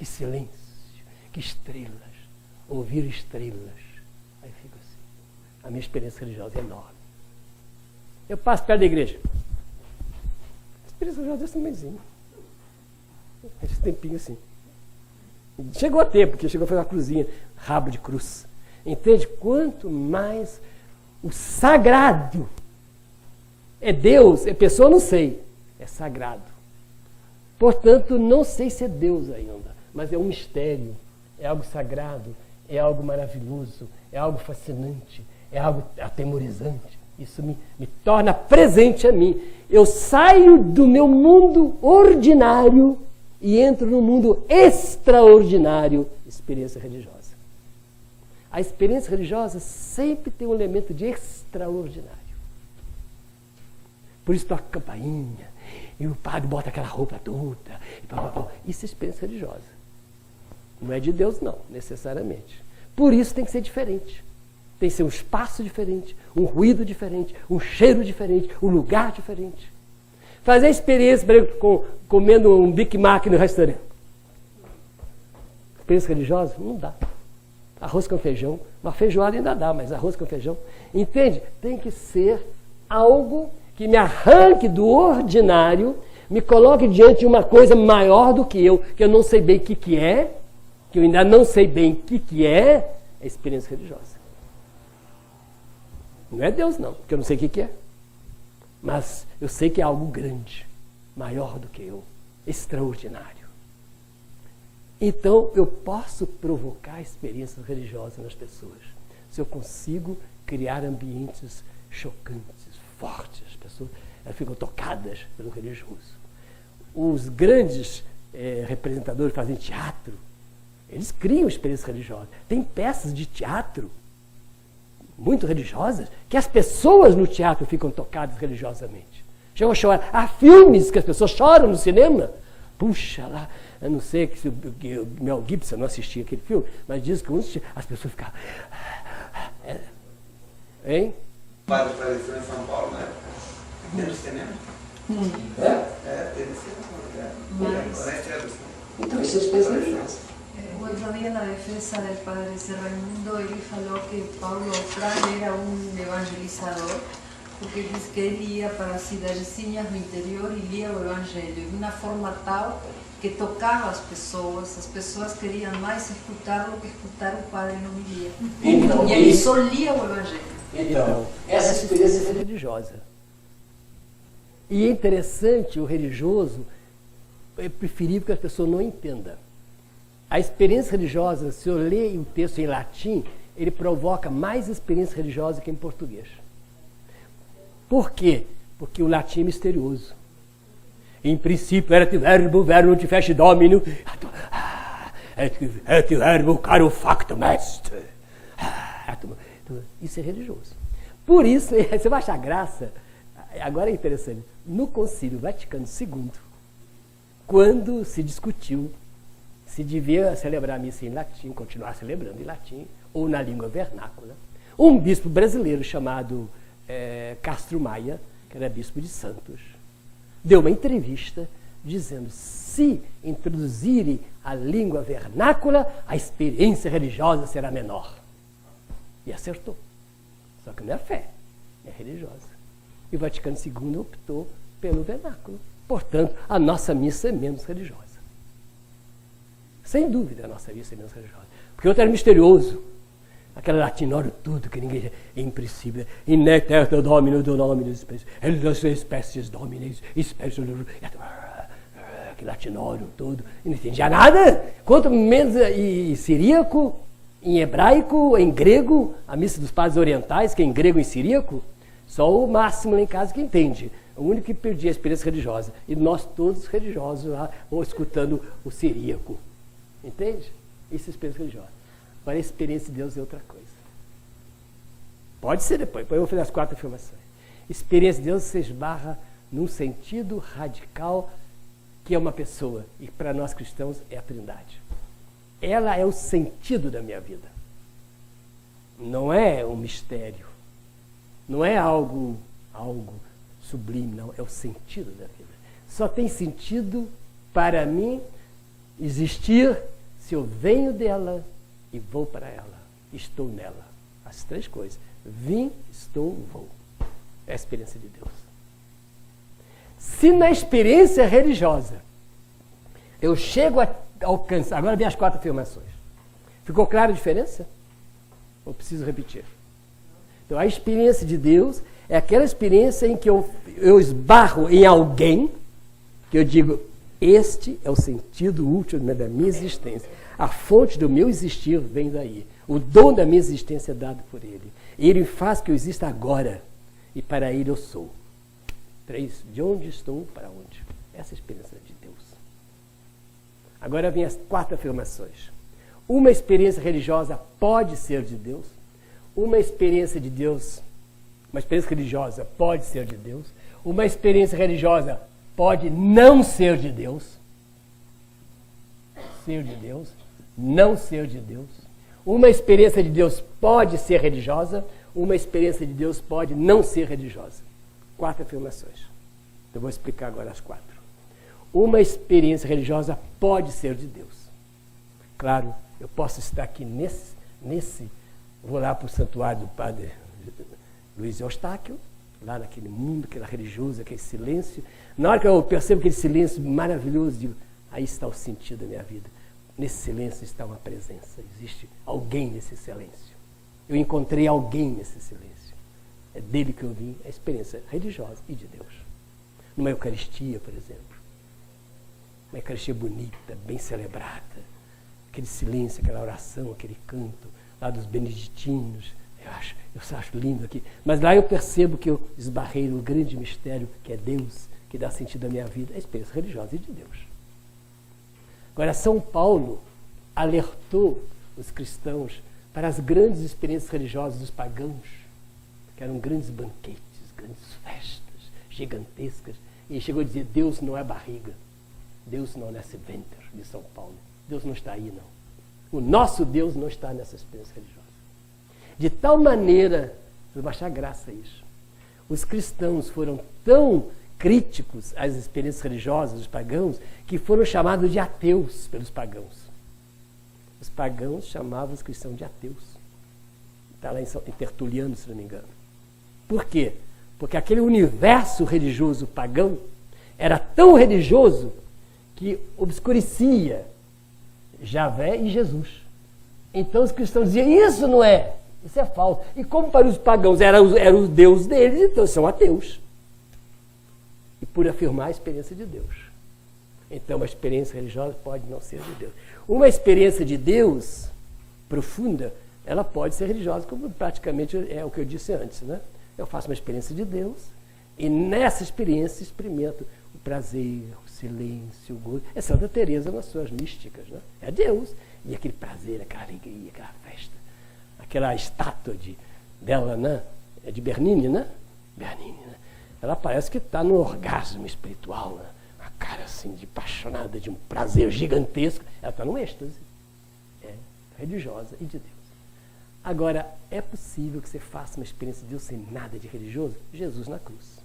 que silêncio, que estrelas, ouvir estrelas. Aí fico assim. A minha experiência religiosa é enorme. Eu passo perto da igreja. A experiência religiosa desse tamanhozinho. Esse tempinho assim. Chegou a tempo, porque chegou a fazer uma cruzinha, rabo de cruz. Entende? Quanto mais o sagrado é Deus, é pessoa, não sei, é sagrado. Portanto, não sei se é Deus ainda, mas é um mistério, é algo sagrado, é algo maravilhoso, é algo fascinante, é algo atemorizante. Isso me torna presente a mim. Eu saio do meu mundo ordinário e entro no mundo extraordinário, experiência religiosa. A experiência religiosa sempre tem um elemento de extraordinário. Por isso toca campainha, e o padre bota aquela roupa toda. Isso é experiência religiosa. Não é de Deus, não, necessariamente. Por isso tem que ser diferente. Tem que ser um espaço diferente, um ruído diferente, um cheiro diferente, um lugar diferente. Fazer a experiência, por exemplo, comendo um Big Mac no restaurante. Experiência religiosa? Não dá. Arroz com feijão, uma feijoada ainda dá, mas arroz com feijão, entende? Tem que ser algo que me arranque do ordinário, me coloque diante de uma coisa maior do que eu não sei bem o que é, que eu ainda não sei bem o que é a experiência religiosa. Não é Deus não, porque eu não sei o que é. Mas eu sei que é algo grande, maior do que eu, extraordinário. Então, eu posso provocar experiências religiosas nas pessoas. Se eu consigo criar ambientes chocantes, fortes, as pessoas ficam tocadas pelo religioso. Os grandes representadores que fazem teatro, eles criam experiências religiosas. Tem peças de teatro muito religiosas que as pessoas no teatro ficam tocadas religiosamente. Chegam a chorar. Há filmes que as pessoas choram no cinema. Puxa lá, eu não sei se o Mel Gibson não assistia aquele filme, mas diz que as pessoas ficavam. Hein? O padre faleceu em São Paulo, né? Teve cinema? Teve cinema. Então isso é experiência religiosa. O outro dia, na defesa del padre Raimundo, ele falou que Paulo Freire era um evangelizador, porque diz que ele ia para as cidadezinhas do interior e lia o Evangelho de uma forma tal que tocava as pessoas queriam mais escutar do que escutar o padre no homilia. Então, e ele só lia o Evangelho. Então, essa experiência é religiosa. E é interessante, o religioso é preferível que a pessoa não entenda. A experiência religiosa, se eu ler o texto em latim, ele provoca mais experiência religiosa que em português. Por quê? Porque o latim é misterioso. Em princípio erat verbo, o verbo te fece domino, et verbo caro factum est. Isso é religioso. Por isso, você vai achar graça, agora é interessante, no Concílio Vaticano II, quando se discutiu se devia celebrar a missa em latim, continuar celebrando em latim, ou na língua vernácula, um bispo brasileiro chamado Castro Maia, que era bispo de Santos, deu uma entrevista dizendo: se introduzirem a língua vernácula, a experiência religiosa será menor. E acertou. Só que não é fé, é religiosa. E o Vaticano II optou pelo vernáculo. Portanto, a nossa missa é menos religiosa. Sem dúvida, a nossa missa é menos religiosa. Porque o outro era misterioso. Aquele latinório tudo que ninguém... Em princípio, in eterno domino do nominis, elas espécies dominis, espécies... Aquele latinório todo. E não entendia nada. Quanto menos em siríaco, em hebraico, em grego, a missa dos padres orientais, que é em grego e em siríaco, só o Máximo lá em casa que entende. O único que perdia a experiência religiosa. E nós todos religiosos lá, ou escutando o siríaco. Entende? Isso é experiência religiosa. Agora, a experiência de Deus é outra coisa. Pode ser depois eu vou fazer as 4 afirmações. Experiência de Deus se esbarra num sentido radical que é uma pessoa. E para nós cristãos é a Trindade. Ela é o sentido da minha vida. Não é um mistério. Não é algo sublime, não. É o sentido da vida. Só tem sentido para mim existir se eu venho dela e vou para ela, estou nela. As três coisas. Vim, estou, vou. É a experiência de Deus. Se na experiência religiosa eu chego a alcançar... Agora vem as 4 afirmações. Ficou clara a diferença? Ou preciso repetir? Então, a experiência de Deus é aquela experiência em que eu esbarro em alguém, que eu digo, este é o sentido último da minha existência. A fonte do meu existir vem daí. O dom da minha existência é dado por Ele. Ele faz que eu exista agora. E para Ele eu sou. 3. De onde estou, para onde? Essa é a experiência de Deus. Agora vem as 4 afirmações. Uma experiência religiosa pode ser de Deus. Uma experiência de Deus, uma experiência religiosa pode ser de Deus. Uma experiência religiosa pode não ser de Deus. Ser de Deus, não ser de Deus. Uma experiência de Deus pode ser religiosa. Uma experiência de Deus pode não ser religiosa. 4 afirmações. Eu vou explicar agora as 4. Uma experiência religiosa pode ser de Deus. Claro, eu posso estar aqui nesse vou lá para o santuário do padre Luiz Eustáquio, lá naquele mundo, aquela religiosa, aquele silêncio. Na hora que eu percebo aquele silêncio maravilhoso, digo, aí está o sentido da minha vida. Nesse silêncio está uma presença, existe alguém nesse silêncio. Eu encontrei alguém nesse silêncio. É dele que eu vim, é a experiência religiosa e de Deus. Numa Eucaristia, por exemplo. Uma Eucaristia bonita, bem celebrada. Aquele silêncio, aquela oração, aquele canto lá dos beneditinos. Eu acho lindo aqui. Mas lá eu percebo que eu esbarrei no grande mistério que é Deus, que dá sentido à minha vida. É a experiência religiosa e de Deus. Agora, São Paulo alertou os cristãos para as grandes experiências religiosas dos pagãos, que eram grandes banquetes, grandes festas, gigantescas. E ele chegou a dizer, Deus não é barriga, Deus não é nesse ventre de São Paulo. Deus não está aí, não. O nosso Deus não está nessa experiência religiosa. De tal maneira, vou achar graça a isso, os cristãos foram tão críticos às experiências religiosas dos pagãos que foram chamados de ateus pelos pagãos. Os pagãos chamavam os cristãos de ateus. Está lá em Tertuliano, se não me engano. Por quê? Porque aquele universo religioso pagão era tão religioso que obscurecia Javé e Jesus. Então os cristãos diziam, isso não é, isso é falso. E como para os pagãos era o Deus deles, então são ateus. E por afirmar a experiência de Deus. Então uma experiência religiosa pode não ser de Deus. Uma experiência de Deus profunda, ela pode ser religiosa, como praticamente é o que eu disse antes, né? Eu faço uma experiência de Deus e nessa experiência experimento o prazer, o silêncio, o gozo. É Santa Teresa nas suas místicas, né? É Deus. E aquele prazer, aquela alegria, aquela festa. Aquela estátua dela, né? É de Bernini, né? Bernini, né? Ela parece que está no orgasmo espiritual, né? Uma cara assim de apaixonada, de um prazer gigantesco. Ela está no êxtase. É religiosa e de Deus. Agora, é possível que você faça uma experiência de Deus sem nada de religioso? Jesus na cruz.